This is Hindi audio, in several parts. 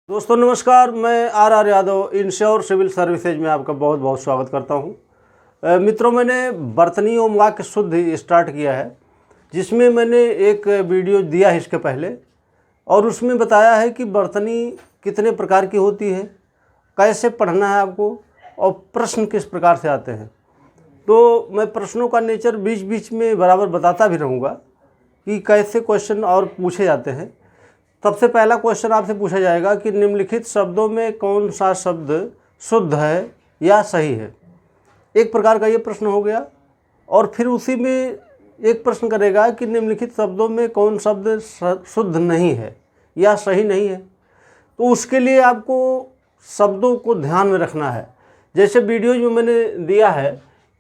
दोस्तों नमस्कार, मैं R Yadav ensure civil services में आपका बहुत बहुत स्वागत करता हूं। मित्रों, मैंने बर्तनी ओम वाक्य शुद्ध स्टार्ट किया है, जिसमें मैंने एक वीडियो दिया है इसके पहले, और उसमें बताया है कि बर्तनी कितने प्रकार की होती है, कैसे पढ़ना है आपको, और प्रश्न किस प्रकार से आते हैं। तो मैं प्रश्नों का नेचर बीच बीच में बराबर बताता भी रहूँगा कि कैसे क्वेश्चन और पूछे जाते हैं। सबसे पहला क्वेश्चन आपसे पूछा जाएगा कि निम्नलिखित शब्दों में कौन सा शब्द शुद्ध है या सही है। एक प्रकार का ये प्रश्न हो गया, और फिर उसी में एक प्रश्न करेगा कि निम्नलिखित शब्दों में कौन शब्द शुद्ध नहीं है या सही नहीं है। तो उसके लिए आपको शब्दों को ध्यान में रखना है। जैसे वीडियो जो मैंने दिया है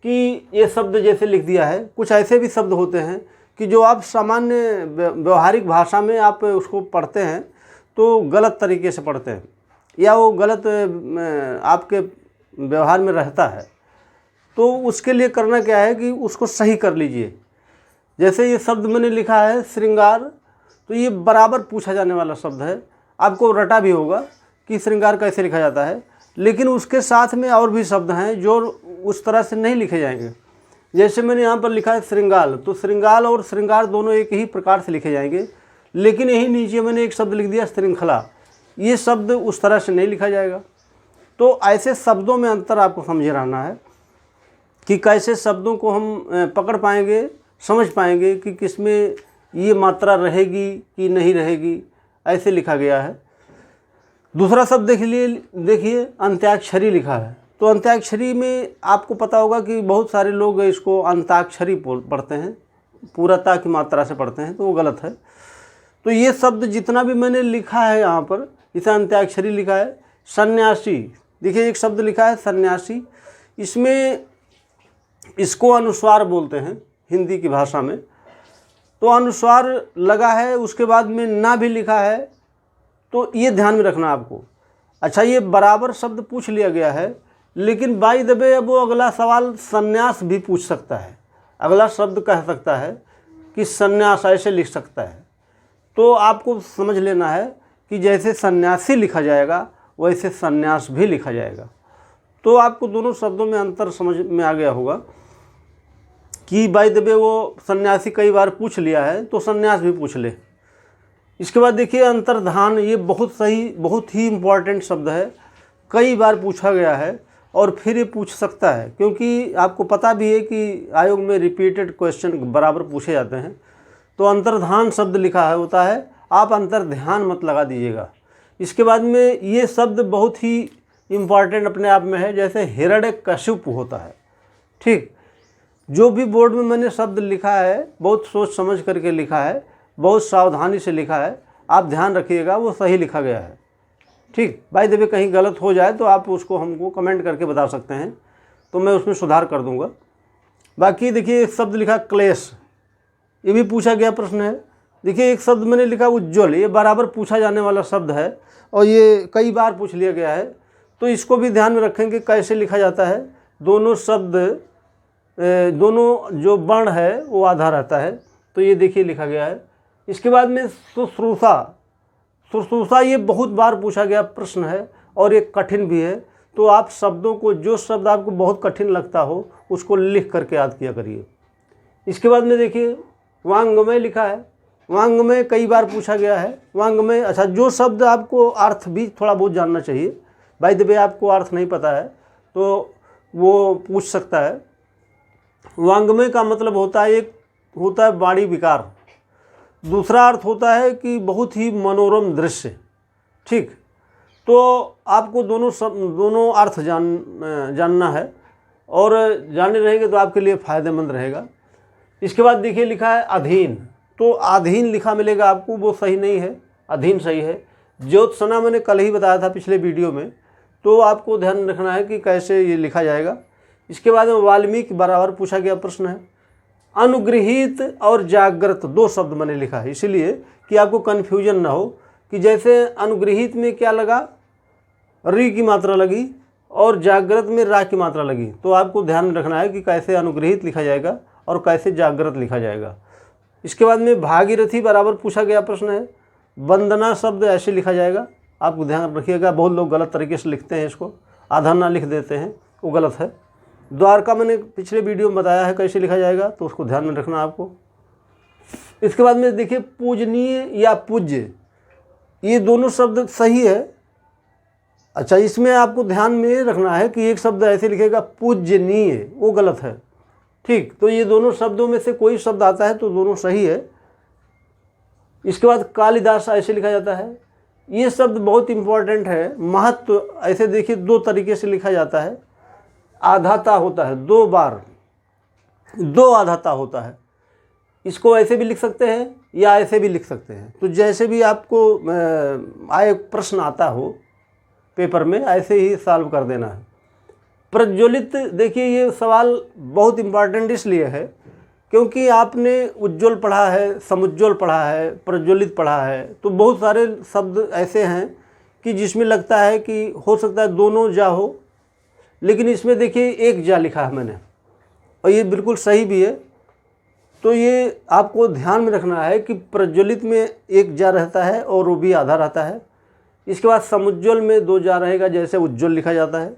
कि ये शब्द जैसे लिख दिया है, कुछ ऐसे भी शब्द होते हैं कि जो आप सामान्य व्यवहारिक भाषा में आप उसको पढ़ते हैं तो गलत तरीके से पढ़ते हैं, या वो गलत आपके व्यवहार में रहता है। तो उसके लिए करना क्या है कि उसको सही कर लीजिए। जैसे ये शब्द मैंने लिखा है श्रृंगार, तो ये बराबर पूछा जाने वाला शब्द है। आपको रटा भी होगा कि श्रृंगार कैसे लिखा जाता है, लेकिन उसके साथ में और भी शब्द हैं जो उस तरह से नहीं लिखे जाएंगे। जैसे मैंने यहाँ पर लिखा है श्रृंगाल, तो श्रृंगाल और श्रृंगार दोनों एक ही प्रकार से लिखे जाएंगे, लेकिन यही नीचे मैंने एक शब्द लिख दिया श्रृंखला, ये शब्द उस तरह से नहीं लिखा जाएगा। तो ऐसे शब्दों में अंतर आपको समझे रहना है कि कैसे शब्दों को हम पकड़ पाएंगे, समझ पाएंगे कि किसमें ये मात्रा रहेगी कि नहीं रहेगी, ऐसे लिखा गया है। दूसरा शब्द देखिए अंत्याक्षरी लिखा है। तो अंत्याक्षरी में आपको पता होगा कि बहुत सारे लोग इसको अंताक्षरी पढ़ते हैं, पूरता की मात्रा से पढ़ते हैं, तो वो गलत है। तो ये शब्द जितना भी मैंने लिखा है यहाँ पर, इसे अंत्याक्षरी लिखा है। सन्यासी, देखिए एक शब्द लिखा है सन्यासी, इसमें इसको अनुस्वार बोलते हैं हिंदी की भाषा में। तो अनुस्वार लगा है, उसके बाद में ना भी लिखा है, तो ये ध्यान में रखना आपको। अच्छा, ये बराबर शब्द पूछ लिया गया है, लेकिन बाय द वे अब वो अगला सवाल सन्यास भी पूछ सकता है। अगला शब्द कह सकता है कि सन्यास ऐसे लिख सकता है। तो आपको समझ लेना है कि जैसे सन्यासी लिखा जाएगा वैसे सन्यास भी लिखा जाएगा। तो आपको दोनों शब्दों में अंतर समझ में आ गया होगा कि बाय द वे वो सन्यासी कई बार पूछ लिया है तो सन्यास भी पूछ ले। इसके बाद देखिए अंतर्धान, ये बहुत ही इम्पॉर्टेंट शब्द है, कई बार पूछा गया है और फिर ये पूछ सकता है, क्योंकि आपको पता भी है कि आयोग में रिपीटेड क्वेश्चन बराबर पूछे जाते हैं। तो अंतर्धान शब्द लिखा है होता है, आप अंतर्ध्यान मत लगा दीजिएगा। इसके बाद में ये शब्द बहुत ही इम्पॉर्टेंट अपने आप में है, जैसे हिरण्यकशिपु होता है। ठीक, जो भी बोर्ड में मैंने शब्द लिखा है बहुत सोच समझ करके लिखा है, बहुत सावधानी से लिखा है, आप ध्यान रखिएगा वो सही लिखा गया है। ठीक, बाय द वे कहीं गलत हो जाए तो आप उसको हमको कमेंट करके बता सकते हैं, तो मैं उसमें सुधार कर दूंगा। बाकी देखिए एक शब्द लिखा क्लेश, ये भी पूछा गया प्रश्न है। देखिए एक शब्द मैंने लिखा उज्ज्वल, ये बराबर पूछा जाने वाला शब्द है और ये कई बार पूछ लिया गया है। तो इसको भी ध्यान में रखेंगे कैसे लिखा जाता है। दोनों शब्द, दोनों जो वर्ण है वो आधा रहता है, तो ये देखिए लिखा गया है। इसके बाद में शुश्रूषा, ये बहुत बार पूछा गया प्रश्न है और ये कठिन भी है। तो आप शब्दों को, जो शब्द आपको बहुत कठिन लगता हो उसको लिख करके याद किया करिए। इसके बाद में देखिए वांग्मय लिखा है, वांग्मय कई बार पूछा गया है। वांग्मय, अच्छा, जो शब्द आपको अर्थ भी थोड़ा बहुत जानना चाहिए, बाय द वे आपको अर्थ नहीं पता है तो वो पूछ सकता है। वांग्मय का मतलब होता है, एक होता है वाणी विकार, दूसरा अर्थ होता है कि बहुत ही मनोरम दृश्य। ठीक, तो आपको दोनों अर्थ जानना है, और जाने रहेंगे तो आपके लिए फ़ायदेमंद रहेगा। इसके बाद देखिए लिखा है अधीन, तो अधीन लिखा मिलेगा आपको, वो सही नहीं है, अधीन सही है। ज्योत्सना मैंने कल ही बताया था पिछले वीडियो में, तो आपको ध्यान रखना है कि कैसे ये लिखा जाएगा। इसके बाद में वाल्मीकि बराबर पूछा गया प्रश्न है। अनुगृहीत और जागृत, दो शब्द मैंने लिखा है इसीलिए कि आपको कन्फ्यूजन ना हो कि जैसे अनुगृहीत में क्या लगा, री की मात्रा लगी, और जागृत में रा की मात्रा लगी। तो आपको ध्यान रखना है कि कैसे अनुगृहीत लिखा जाएगा और कैसे जागृत लिखा जाएगा। इसके बाद में भागीरथी बराबर पूछा गया प्रश्न है। वंदना शब्द ऐसे लिखा जाएगा, आपको ध्यान रखिएगा। बहुत लोग गलत तरीके से लिखते हैं, इसको आधा ना लिख देते हैं, वो गलत है। द्वारका मैंने पिछले वीडियो में बताया है कैसे लिखा जाएगा, तो उसको ध्यान में रखना आपको। इसके बाद में देखिए पूजनीय या पूज्य, ये दोनों शब्द सही है। अच्छा, इसमें आपको ध्यान में रखना है कि एक शब्द ऐसे लिखेगा पूजनीय, वो गलत है। ठीक, तो ये दोनों शब्दों में से कोई शब्द आता है तो दोनों सही है। इसके बाद कालिदास ऐसे लिखा जाता है। ये शब्द बहुत इम्पोर्टेंट है, महत्व ऐसे देखिए 2 तरीके से लिखा जाता है। आधाता होता है, 2 बार 2 आधाता होता है। इसको ऐसे भी लिख सकते हैं या ऐसे भी लिख सकते हैं, तो जैसे भी आपको आए प्रश्न आता हो पेपर में, ऐसे ही सॉल्व कर देना है। प्रज्वलित, देखिए ये सवाल बहुत इम्पॉर्टेंट इसलिए है क्योंकि आपने उज्ज्वल पढ़ा है, समुज्ज्वल पढ़ा है, प्रज्वलित पढ़ा है, तो बहुत सारे शब्द ऐसे हैं कि जिसमें लगता है कि हो सकता है दोनों जा हो, लेकिन इसमें देखिए एक जा लिखा है मैंने, और ये बिल्कुल सही भी है। तो ये आपको ध्यान में रखना है कि प्रज्वलित में एक जा रहता है और वो भी आधा रहता है। इसके बाद समुज्ज्वल में 2 जा रहेगा, जैसे उज्ज्वल लिखा जाता है,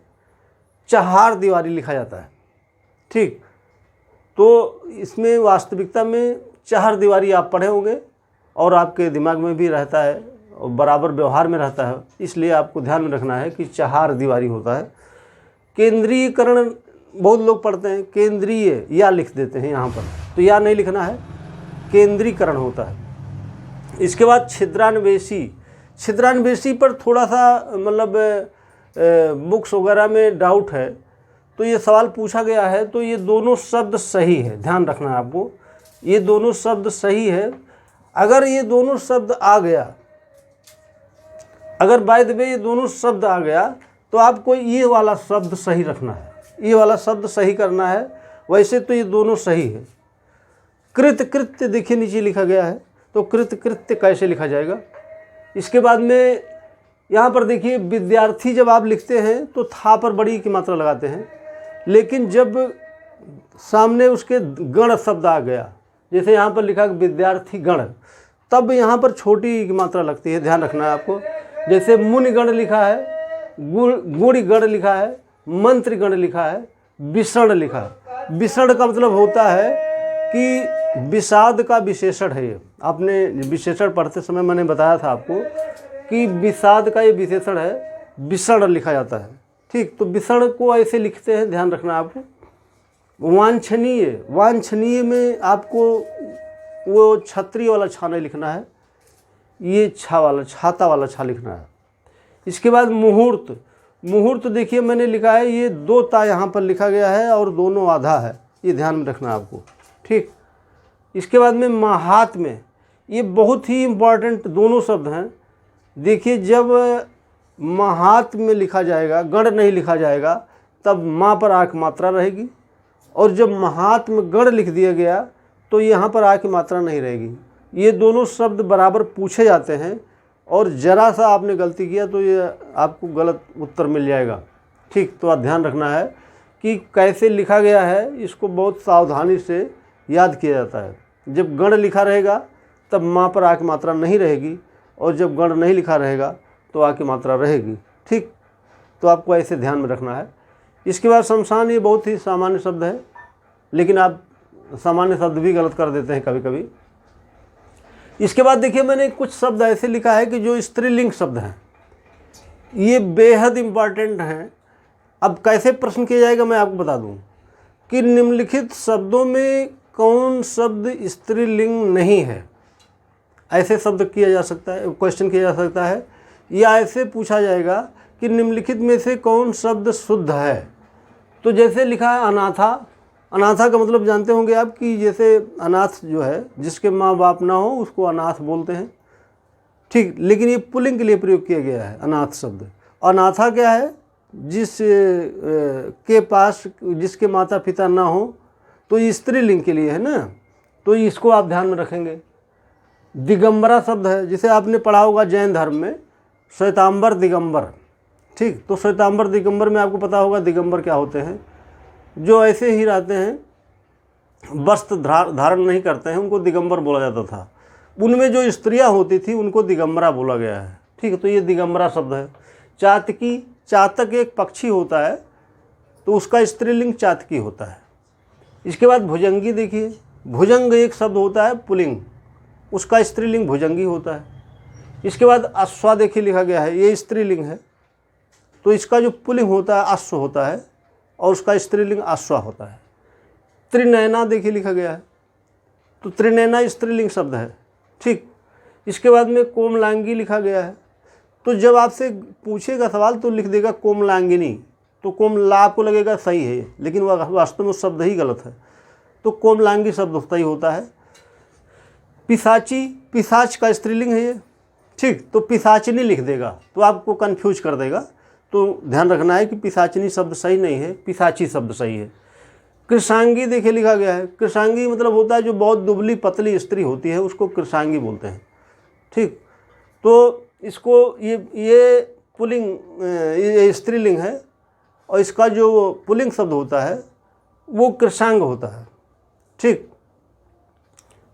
चहार दीवारी लिखा जाता है। ठीक, तो इसमें वास्तविकता में चहार दीवारी आप पढ़े होंगे और आपके दिमाग में भी रहता है और बराबर व्यवहार में रहता है, इसलिए आपको ध्यान में रखना है कि चहार दीवारी होता है। केंद्रीयकरण बहुत लोग पढ़ते हैं, केंद्रीय या लिख देते हैं यहाँ पर, तो या नहीं लिखना है, केंद्रीकरण होता है। इसके बाद छिद्रान्वेषी, छिद्रान्वेषी पर थोड़ा सा मतलब बुक्स वगैरह में डाउट है, तो ये सवाल पूछा गया है। तो ये दोनों शब्द सही है, ध्यान रखना है आपको, ये दोनों शब्द सही है। अगर ये दोनों शब्द आ गया, अगर बाय द वे ये दोनों शब्द आ गया, तो आपको ये वाला शब्द सही रखना है, ये वाला शब्द सही करना है। वैसे तो ये दोनों सही है। कृत कृत्य देखिए नीचे लिखा गया है, तो कृत कृत्य कैसे लिखा जाएगा। इसके बाद में यहाँ पर देखिए विद्यार्थी, जब आप लिखते हैं तो था पर बड़ी की मात्रा लगाते हैं, लेकिन जब सामने उसके गण शब्द आ गया, जैसे यहाँ पर लिखा विद्यार्थी गण, तब यहाँ पर छोटी की मात्रा लगती है, ध्यान रखना है आपको। जैसे मुनि गण लिखा है, गुण गण लिखा है, मंत्र गण लिखा है, विषण लिखा है। विषण का मतलब होता है कि विषाद का विशेषण है ये। आपने विशेषण पढ़ते समय मैंने बताया था आपको कि विषाद का ये विशेषण है, विषण लिखा जाता है। ठीक, तो विषण को ऐसे लिखते हैं, ध्यान रखना आपको। वांछनीय, वांछनीय में आपको वो छतरी वाला छा नहीं लिखना है, ये छा वाला, छाता वाला छा लिखना है। इसके बाद मुहूर्त, मुहूर्त देखिए मैंने लिखा है, ये 2 ता यहाँ पर लिखा गया है और दोनों आधा है, ये ध्यान में रखना आपको। ठीक, इसके बाद में महात्म्य, ये बहुत ही इम्पॉर्टेंट दोनों शब्द हैं। देखिए जब महात्म्य लिखा जाएगा, गण नहीं लिखा जाएगा, तब माँ पर आ की मात्रा रहेगी, और जब महात्म्य गण लिख दिया गया तो यहाँ पर आ की मात्रा नहीं रहेगी। ये दोनों शब्द बराबर पूछे जाते हैं, और ज़रा सा आपने गलती किया तो ये आपको गलत उत्तर मिल जाएगा। ठीक, तो आप ध्यान रखना है कि कैसे लिखा गया है, इसको बहुत सावधानी से याद किया जाता है। जब गण लिखा रहेगा तब माँ पर आ की मात्रा नहीं रहेगी, और जब गण नहीं लिखा रहेगा तो आ की मात्रा रहेगी। ठीक, तो आपको ऐसे ध्यान में रखना है। इसके बाद शमशान, ये बहुत ही सामान्य शब्द है, लेकिन आप सामान्य शब्द भी गलत कर देते हैं कभी कभी। इसके बाद देखिए मैंने कुछ शब्द ऐसे लिखा है कि जो स्त्रीलिंग शब्द हैं, ये बेहद इम्पॉर्टेंट हैं। अब कैसे प्रश्न किया जाएगा मैं आपको बता दूं कि निम्नलिखित शब्दों में कौन शब्द स्त्रीलिंग नहीं है। ऐसे शब्द किया जा सकता है, क्वेश्चन किया जा सकता है, या ऐसे पूछा जाएगा कि निम्नलिखित में से कौन शब्द शुद्ध है। तो जैसे लिखा है अनाथा, अनाथा का मतलब जानते होंगे आप कि जैसे अनाथ जो है, जिसके माँ बाप ना हो, उसको अनाथ बोलते हैं। ठीक, लेकिन ये पुल्लिंग के लिए प्रयोग किया गया है अनाथ शब्द। अनाथा क्या है, जिस के पास जिसके माता पिता ना हो, तो ये स्त्रीलिंग के लिए है ना, तो इसको आप ध्यान में रखेंगे। दिगंबरा शब्द है, जिसे आपने पढ़ा होगा जैन धर्म में, श्वेतांबर दिगंबर। ठीक, तो श्वेतांबर दिगंबर में आपको पता होगा दिगंबर क्या होते हैं, जो ऐसे ही रहते हैं, वस्त्र धारण नहीं करते हैं, उनको दिगंबर बोला जाता था। उनमें जो स्त्रियां होती थी उनको दिगंबरा बोला गया है। ठीक है, तो ये दिगंबरा शब्द है। चातकी, चातक एक पक्षी होता है तो उसका स्त्रीलिंग चातकी होता है। इसके बाद भुजंगी देखिए, भुजंग एक शब्द होता है पुल्लिंग, उसका स्त्रीलिंग भुजंगी होता है। इसके बाद अश्वा देखिए लिखा गया है, ये स्त्रीलिंग है तो इसका जो पुल्लिंग होता है अश्व होता है और उसका स्त्रीलिंग अश्वा होता है। त्रिनयना देखिए लिखा गया है तो त्रिनयना स्त्रीलिंग शब्द है, ठीक। इसके बाद में कोमलांगी लिखा गया है, तो जब आपसे पूछेगा सवाल तो लिख देगा कोमलांगिनी, तो कोमला आपको लगेगा सही है लेकिन वह वास्तव में शब्द ही गलत है, तो कोमलांगी शब्द सही होता है। पिशाची, पिशाच का स्त्रीलिंग है ये, ठीक, तो पिशाचिनी लिख देगा तो आपको कन्फ्यूज कर देगा, तो ध्यान रखना है कि पिशाचिनी शब्द सही नहीं है, पिशाची शब्द सही है। कृषांगी देखिए लिखा गया है, कृषांगी मतलब होता है जो बहुत दुबली पतली स्त्री होती है उसको कृषांगी बोलते हैं, ठीक। तो इसको ये पुल्लिंग, ये स्त्रीलिंग है और इसका जो पुल्लिंग शब्द होता है वो कृषांग होता है, ठीक।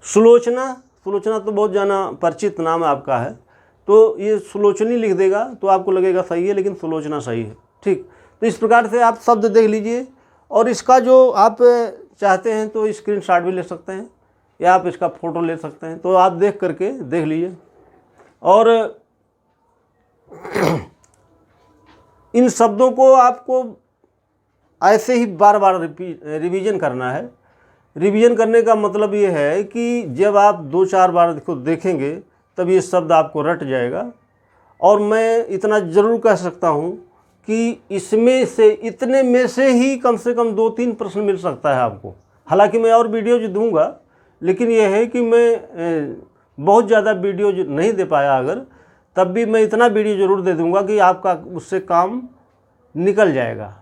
सुलोचना, सुलोचना तो बहुत जाना परिचित नाम आपका है, तो ये सुलोचनी लिख देगा तो आपको लगेगा सही है लेकिन सुलोचना सही है, ठीक। तो इस प्रकार से आप शब्द देख लीजिए और इसका जो आप चाहते हैं तो स्क्रीनशॉट भी ले सकते हैं या आप इसका फ़ोटो ले सकते हैं, तो आप देख करके देख लीजिए। और इन शब्दों को आपको ऐसे ही बार बार रिवीजन करना है। रिवीजन करने का मतलब ये है कि जब आप 2-4 बार इसको देखेंगे तब ये शब्द आपको रट जाएगा। और मैं इतना ज़रूर कह सकता हूँ कि इसमें से इतने में से ही कम से कम 2-3 प्रश्न मिल सकता है आपको। हालांकि मैं और वीडियोज दूंगा लेकिन यह है कि मैं बहुत ज़्यादा वीडियोज नहीं दे पाया, अगर तब भी मैं इतना वीडियो ज़रूर दे दूंगा कि आपका उससे काम निकल जाएगा,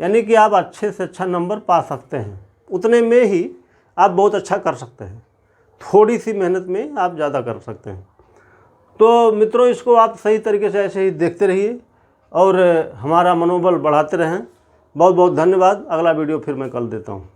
यानी कि आप अच्छे से अच्छा नंबर पा सकते हैं। उतने में ही आप बहुत अच्छा कर सकते हैं, थोड़ी सी मेहनत में आप ज़्यादा कर सकते हैं। तो मित्रों, इसको आप सही तरीके से ऐसे ही देखते रहिए और हमारा मनोबल बढ़ाते रहें। बहुत बहुत धन्यवाद। अगला वीडियो फिर मैं कल देता हूँ।